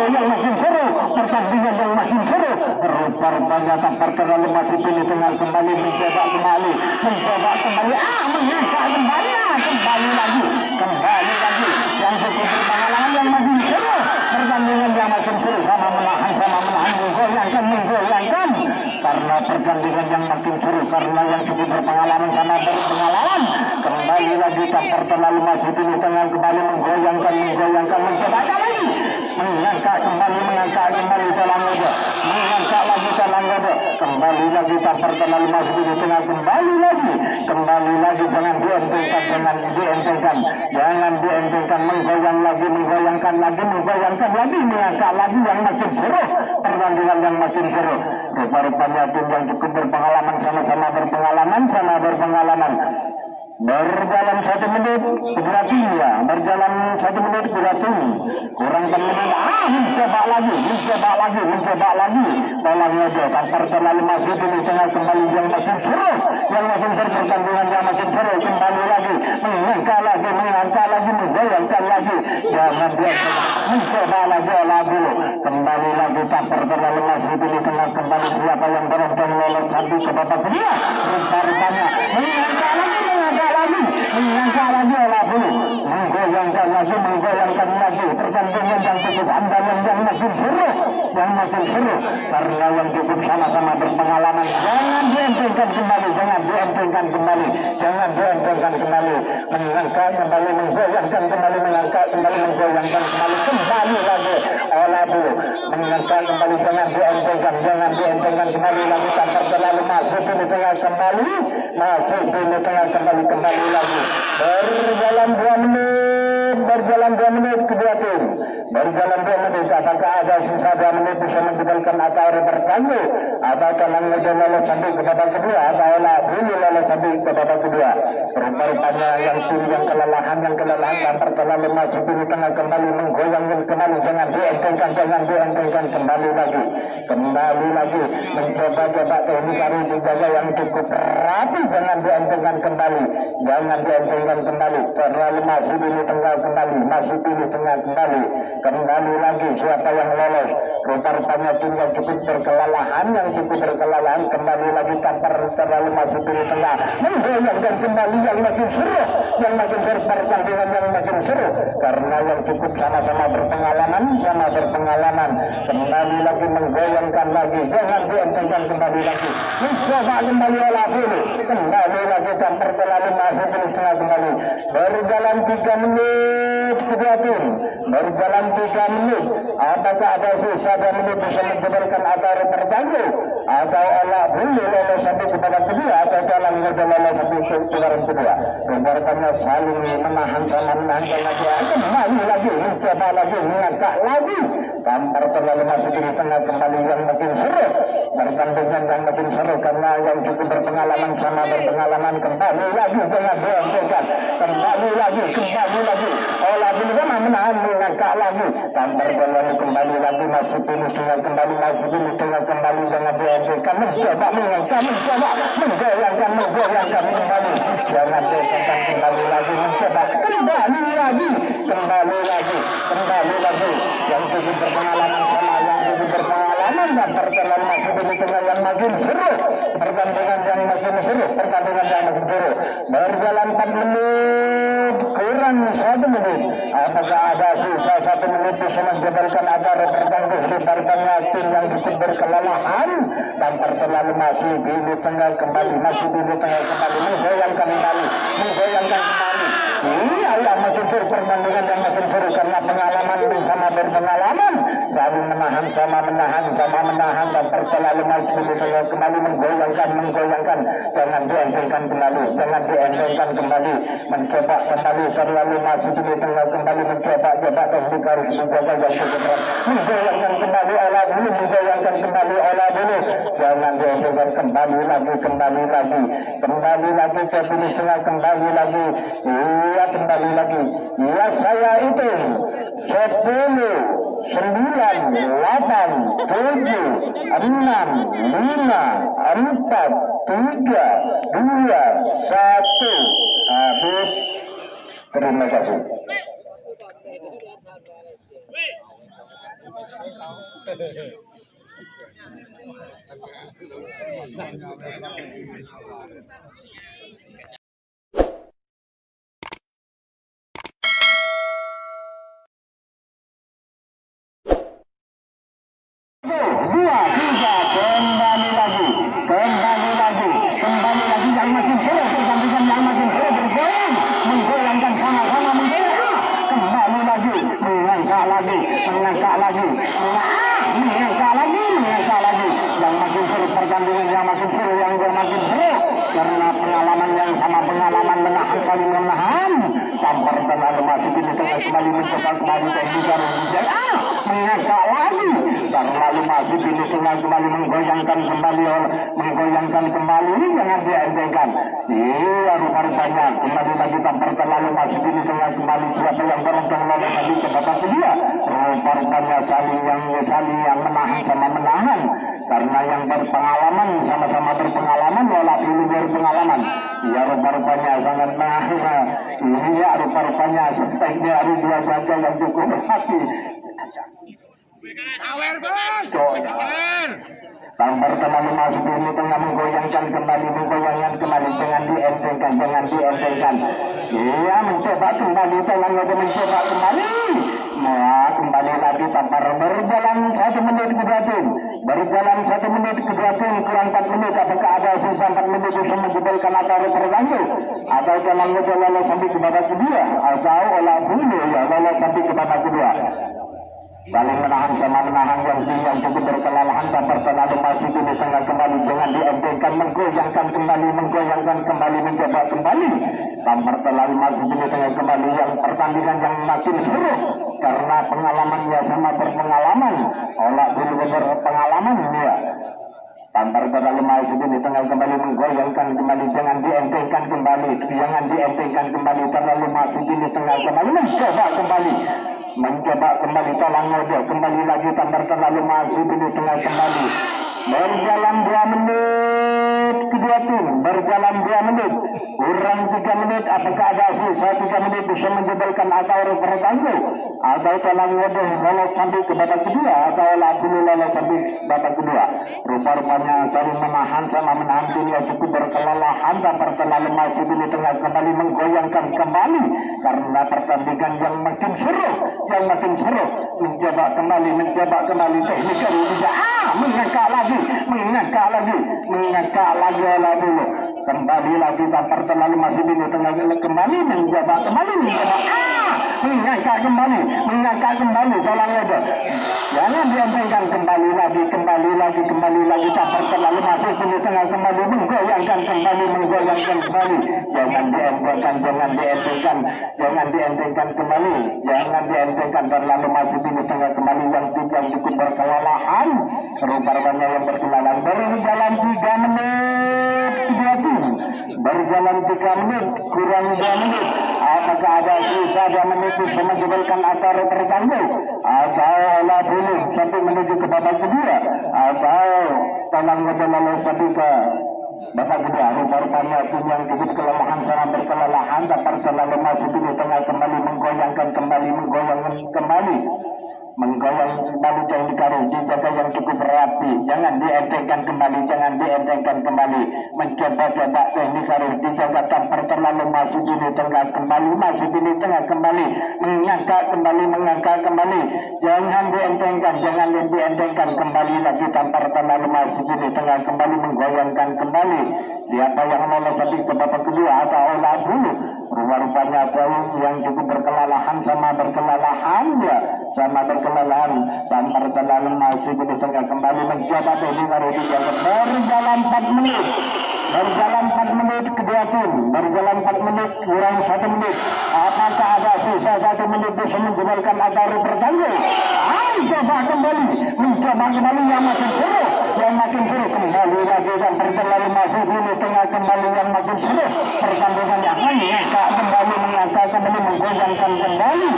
yang makin seru, pertandingan yang makin seru. Rupanya tampar terlalu masih pilih dengan kembali mencoba kembali, mengangkat kembali lagi, yang cukup berpengalaman yang makin seru, pertandingan yang makin seru, sama menahan, menggoyangkan, karena pertandingan yang makin seru, karena yang cukup berpengalaman sama berpengalaman, kembali lagi tampar terlalu masih pilih dengan kembali menggoyangkan, mencoba lagi, mengangkat kembali Selangor, kembali lagi tampar terlalu masih pilih dengan kembali lagi jangan dientengkan, menggoyangkan lagi, mengangkat lagi yang makin seru, pertandingan yang makin seru. Rupanya tim yang cukup berpengalaman sama-sama berpengalaman. Berjalan 1 menit berarti ya, kurang menit, mencoba lagi, tolong aja, tampar terlalu masih ini tengah kembali yang makin seru, pertandingan yang makin seru, kembali lagi, mengangkat lagi, menggoyangkan lagi, jangan dia mencoba lagi, kembali lagi, tampar terlalu masih ini tengah kembali, siapa yang beruntung lolos sampai ke babak kedua, rupanya mengangkat lagi olah dulu, menggoyangkan lagi, pertandingan yang cukup andalan yang makin seru, karena yang cukup sama-sama berpengalaman. Jangan dientengkan kembali, mengangkat kembali, menggoyangkan kembali, kembali lagi olah dulu, mengangkat kembali, jangan dientengkan kembali lagi, tampar terlalu masuk di tengah kembali lagi. Berjalan 2 menit kedua tim. Apakah ada sisa 2 menit bisa meninggalkan atau bertangguh, atau Telang lolos sampai ke babak kedua, atau dulu lolos sampai ke babak kedua. Rupanya yang tim yang kelelahan tampar terlalu masuk di tengah kembali, menggoyangkan kembali, jangan dientengkan kembali lagi, mencoba teknik harus dijaga yang cukup rapi, jangan dientengkan kembali, terlalu masuk di tengah kembali lagi, siapa yang lolos. Rupanya tim yang cukup berkelelahan, kembali lagi tampar terlalu masuk di tengah, menggoyangkan kembali yang makin seru, pertandingan yang makin seru, karena yang cukup sama-sama berpengalaman, kembali lagi, menggoyangkan lagi, jangan dientengkan kembali lagi, mencoba kembali olah dulu, kembali lagi tampar terlalu masuk di tengah kembali. Berjalan 3 menit kedua tim, apakah ada sisa 2 menit bisa menjadikan atau terganggu, atau olah dulu lolos sampai ke babak kedua, atau Telang lolos sampai ke putaran kedua. Rupanya saling menahan lagi, kembali lagi, mencoba lagi, mengangkat lagi, tampar terlalu masuk di tengah kembali yang makin seru, pertandingan yang makin seru, karena yang cukup berpengalaman kembali lagi, jangan dientengkan, kembali lagi, olah dulu menahan, mengangkat lagi, tampar terlalu kembali lagi, masuk di tengah kembali, jangan dientengkan, mencoba mengangkat, menggoyangkan kembali, jangan dientengkan, kembali lagi, mencoba kembali lagi, yang cukup berpengalaman tampar terlalu masuk di tengah yang makin seru, pertandingan yang makin seru. Berjalan 4 menit kurang 1 menit, apakah ada sisa 1 menit bisa menjadikan agar terganggu di partainya tim yang cukup berkelelahan, tampar terlalu masih di tengah kembali, menggoyangkan kembali. Iya, makin seru, pertandingan yang makin seru, karena pengalaman bersama berpengalaman, saling menahan sama menahan dan terlalu maju kembali menggoyangkan jangan dientengkan kembali mencoba kembali terlalu maju kembali mencoba teknik harus menjaga yang cukup berat menggoyangkan kembali olah dulu jangan dientengkan kembali lagi ke finish tengah kembali lagi iya saya itu 10 9 8 7 6 5 4 3 2 1 habis. Terima kasih. Dua, tiga, kembali lagi yang makin seru pertandingan yang makin seru bergoyang menggoyangkan sama-sama kembali lagi mengangkat lagi yang makin seru pertandingan yang makin seru karena pengalaman yang sama menahan saling menahan tampar terlalu masih di tengah kembali mencoba kembali teknik mengangkat lagi terlalu masih di tengah kembali menggoyangkan kembali jangan dientengkan iya rupanya kembali lagi tampar terlalu masih di tengah kembali siapa yang beruntung lolos lagi ke babak kedua rupanya saling yang menahan karena yang berpengalaman sama-sama berpengalaman walau dulu berpengalaman ya rupanya sangat menahan ini ya rupanya sebaiknya hari dua saja yang cukup hati tampar terlalu masuk ini tengah menggoyangkan kembali jangan dientengkan iya mencoba kembali kembali lagi tampar berjalan 1 menit ke 2 kurang 4 menit apakah ada sisa 4 menit bisa menjebalkan atau terganggu atau jalannya lolos sampai ke babak kedua atau olah dulu ya lolos sampai ke babak kedua saling menahan yang cukup berkelelahan tampar terlalu masih di tengah kembali jangan dientengkan menggoyangkan kembali mencoba kembali tampar terlalu masih di tengah kembali yang pertandingan yang makin seru karena pengalamannya sama berpengalaman olah dulu berpengalaman ya tampar terlalu masih di tengah kembali menggoyangkan kembali jangan dientengkan kembali terlalu masih di tengah kembali mencoba kembali tolong ngode kembali lagi tampar terlalu masih di tengah kembali berjalan 2 menit kedua tim berjalan 2 menit kurang 3 menit apakah ada sisa 3 menit bisa menjebalkan atau terganggu atau tolong ngode lolos sampai ke babak kedua atau dulu lolos sampai babak kedua rupanya saling menahan dunia cukup berkelelahan tampar terlalu masih di tengah kembali menggoyangkan kembali karena pertandingan yang makin seru mencoba kembali teknik tidak mengangkat lagi olah dulu kembali lagi tampar terlalu masih di tengah kembali mencoba mengangkat kembali tolong aja jangan dientengkan kembali lagi tampar terlalu masih di tengah kembali menggoyangkan kembali jangan dientengkan kembali terlalu masih di tengah kembali yang cukup berkelelahan rupanya yang berkelelahan berjalan 3 menit berjalan 3 menit kurang 2 menit apakah ada sisa 2 menit bisa menjebalkan atau terganggu atau olah dulu sampai menuju ke babak kedua atau tolong lolos sampai ke babak kedua rupanya tim yang cukup kelelahan sangat berkelelahan dapat terlalu masuk di tengah kembali menggoyangkan kembali teknik harus dijaga yang cukup rapi jangan dientengkan kembali mencoba teknik harus dijaga tampar terlalu masuk di tengah kembali mengangkat kembali jangan dientengkan kembali lagi tampar terlalu masuk di tengah kembali menggoyangkan kembali siapa yang lolos tadi ke babak kedua atau olah dulu Rupa-rupanya Jauh yang cukup berkelalahan sama berkelalahan ya, sama berkelalahan dan perjalanan masih berjalan kembali menjabat ini baru berjalan 4 menit. Berjalan 4 menit kedua tim, berjalan 4 menit kurang 1 menit. Apakah ada sisa 1 menit bisa menjebalkan atau bertanggung? Coba kembali, mencoba kembali yang makin seru, kembali lagi dan perjalanan masih di tengah kembali yang makin seru. Pertandingan yang mengangkat kembali menggoyangkan kembali.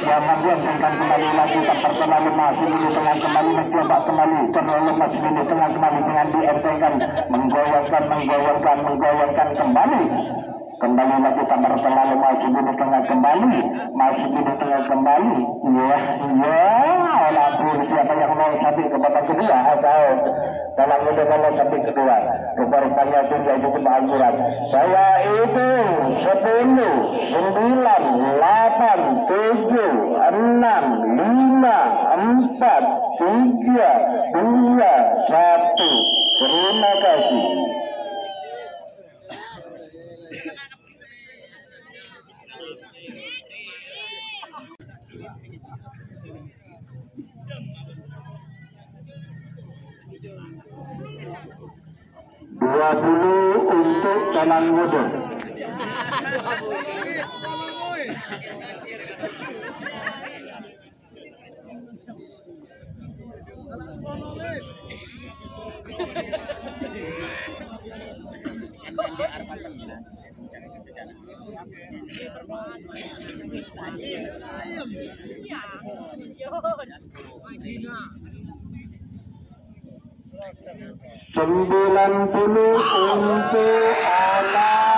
Yang menggoyangkan kembali lagi dan perjalanan masih di tengah kembali mencoba kembali. Terlalu masih di tengah kembali dengan dientengkan menggoyangkan kembali. Kembali lagi tambah selalu masih di tengah kembali, olah siapa yang mau sampai ke babak kedua atau dalam udah kalau sampai kedua rupanya itu dia cukup akurat. Saya itu 10 9 8 7 6 5 4 3 2 1. Terima kasih. Untuk Calang Muda. Sembilan puluh untuk anak